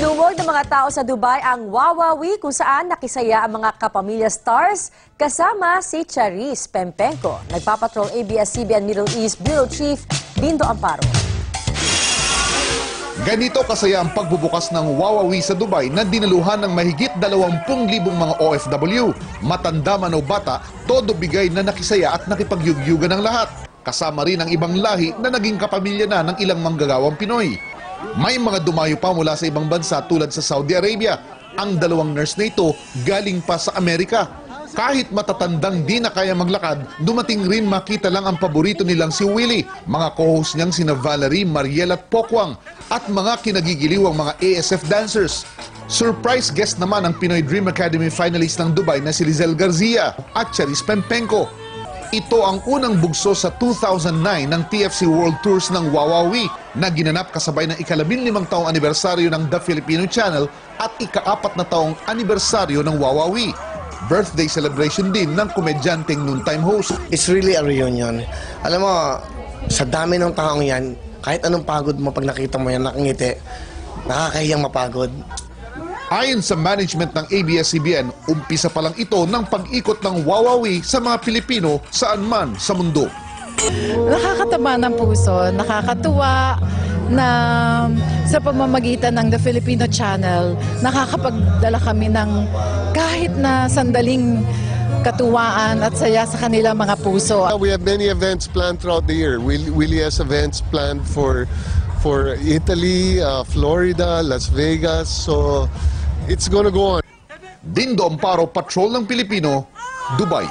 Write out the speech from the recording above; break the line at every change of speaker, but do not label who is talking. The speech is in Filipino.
Sinulog ng mga tao sa Dubai ang Wawawi kung saan nakisaya ang mga kapamilya stars kasama si Charis Pempenko. Nagpapatrol ABS-CBN Middle East Bureau Chief Dindo Amparo.
Ganito kasaya ang pagbubukas ng Wawawi sa Dubai na dinaluhan ng mahigit 20,000 mga OFW. Matanda man o bata, todo bigay na nakisaya at nakipagyugyugan ng lahat. Kasama rin ang ibang lahi na naging kapamilya na ng ilang manggagawang Pinoy. May mga dumayo pa mula sa ibang bansa tulad sa Saudi Arabia. Ang dalawang nurse na ito galing pa sa Amerika. Kahit matatandang di na kaya maglakad, dumating rin makita lang ang paborito nilang si Willie, mga co-host niyang sina Valerie, Mariel at Pokwang, at mga kinagigiliwang mga ASF dancers. Surprise guest naman ang Pinoy Dream Academy finalist ng Dubai na si Lizelle Garcia at Charis Pempenko. Ito ang unang bugso sa 2009 ng TFC World Tours ng Wawawi na ginanap kasabay ng ika-15 taong anibersaryo ng The Filipino Channel at ika-4 na taong anibersaryo ng Wawawi. Birthday celebration din ng komedyanteng noontime host.
It's really a reunion. Alam mo, sa dami ng taong yan, kahit anong pagod mo pag nakita mo yan, nakangiti, nakakahiyang mapagod.
Ayon sa management ng ABS-CBN, umpisa pa lang ito ng pag-ikot ng Wawawi sa mga Pilipino saan man sa mundo.
Nakakataba ng puso, nakakatuwa na sa pamamagitan ng The Filipino Channel, nakakapagdala kami ng kahit na sandaling katuwaan at saya sa kanilang mga puso.
We have many events planned throughout the year. Willie has events planned for Italy, Florida, Las Vegas, so it's gonna go on.
Dindo Amparo, Patrol ng Pilipino, Dubai.